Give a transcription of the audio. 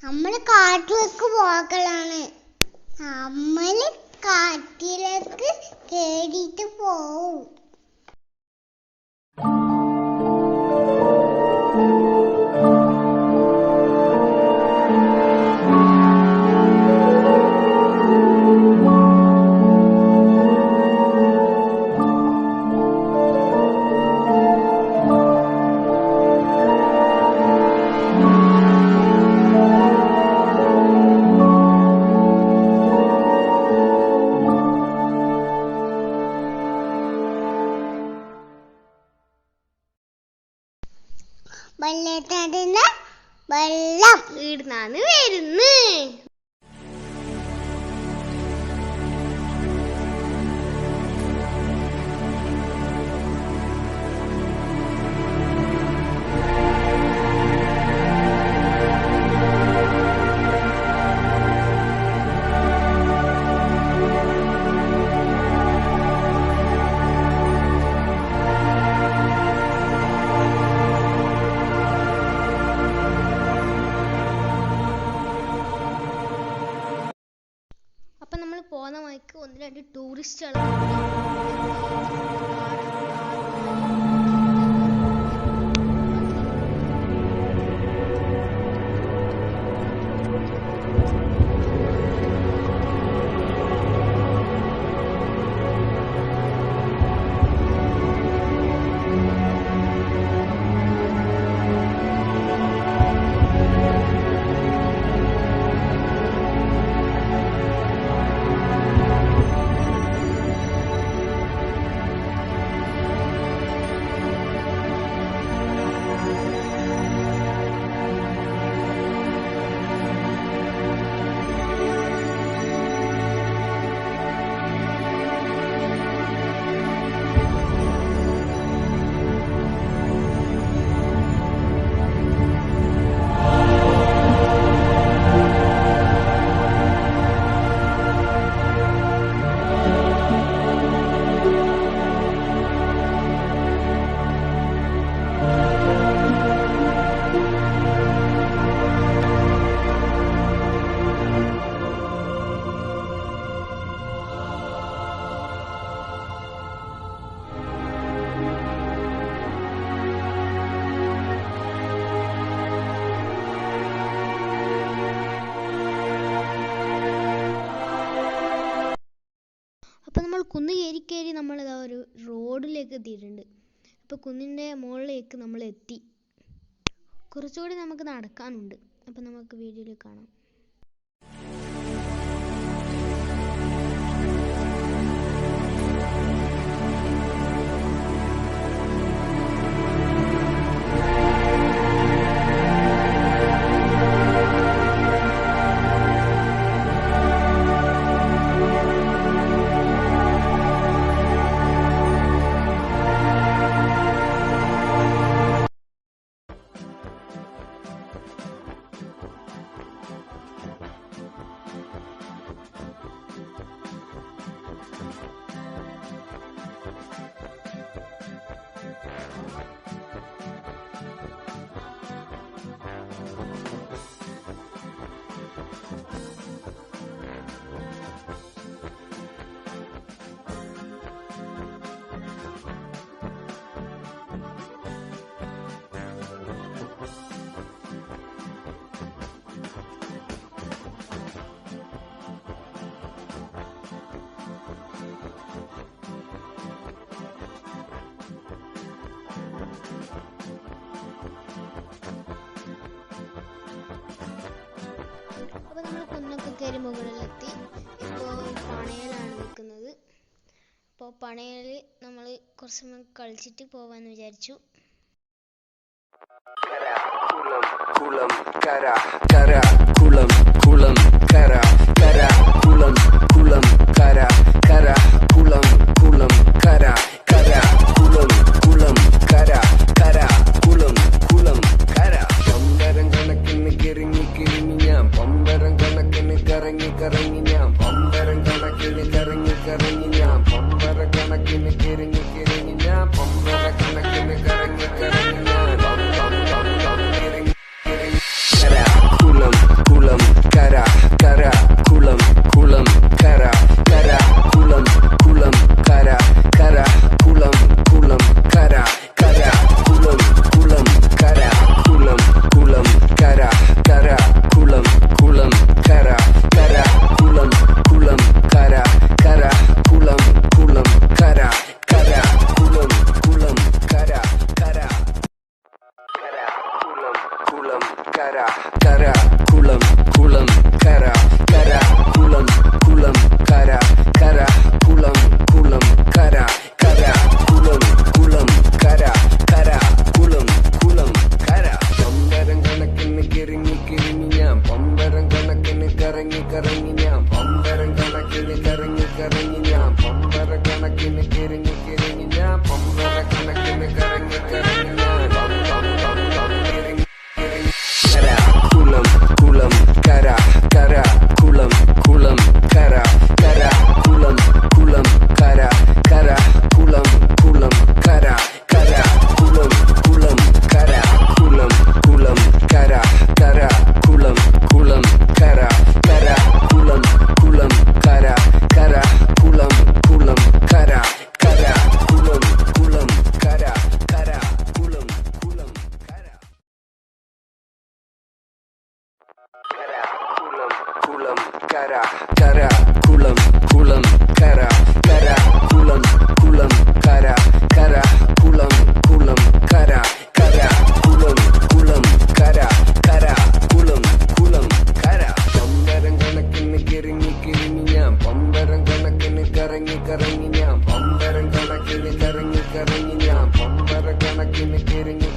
നമ്മള് കാട്ടിലേക്ക് പോകലാണ്. നമ്മള് കാട്ടിലേക്ക് കേറിയിട്ട് പോവും. വെള്ളം ഇടുന്നാണ് വരുന്നു. അപ്പം നമ്മൾ പോകുന്ന വഴിക്ക് 1-2 ടൂറിസ്റ്റുകൾ അപ്പം നമ്മൾ കുന്ന് കയറി നമ്മളിതാ ഒരു റോഡിലേക്ക് എത്തിയിട്ടുണ്ട്. അപ്പോൾ കുന്നിൻ്റെ മുകളിലേക്ക് നമ്മൾ എത്തി. കുറച്ചുകൂടി നമുക്ക് നടക്കാനുണ്ട്. അപ്പം നമുക്ക് വീഡിയോയിൽ കാണാം. അപ്പോൾ നമ്മൾ കുന്നൊക്കെ കയറി മുകളിലെത്തി. ഇപ്പോൾ പണയിലാണ് നിൽക്കുന്നത്. അപ്പോൾ പണയിൽ നമ്മൾ കുറച്ച് സമയം കളിച്ചിട്ട് പോകാമെന്ന് വിചാരിച്ചു. കുളം കര കര കുളം കുളം കര കര കുളം കുളം കര കര കുളം കുളം കര കര കുളം കുളം കര കര കുളം കുളം കര. പമ്പരം കണക്കിന് കിറങ്ങി കിറങ്ങി ഞാൻ, പമ്പരം കണക്കിന് കറങ്ങി കറങ്ങി ഞാൻ, പമ്പരം കണക്കിന് കറങ്ങി കറങ്ങി ഞാൻ, പമ്പര കണക്കിന് കിറങ്ങി കിറങ്ങി ഞാൻ, പമ്പര കണക്കിന് കറങ്ങി കറങ്ങി ഞാൻ, പം പം പം പം കിറങ്ങി കിറങ്ങി. കര കര കുളം കുളം കര കര കുളം കുളം കര കര കുളം കുളം കര കര കുളം കുളം കര കര കുളം കുളം കര പമ്പരം കണക്കിന് കിറങ്ങി കിറങ്ങി ഞാൻ പമ്പരം കണക്കിന് കറങ്ങി കറങ്ങി ഞാൻ പമ്പരം കണക്കിന് കറങ്ങി കറങ്ങി ഞാൻ പമ്പര കണക്കിന് കിറങ്ങി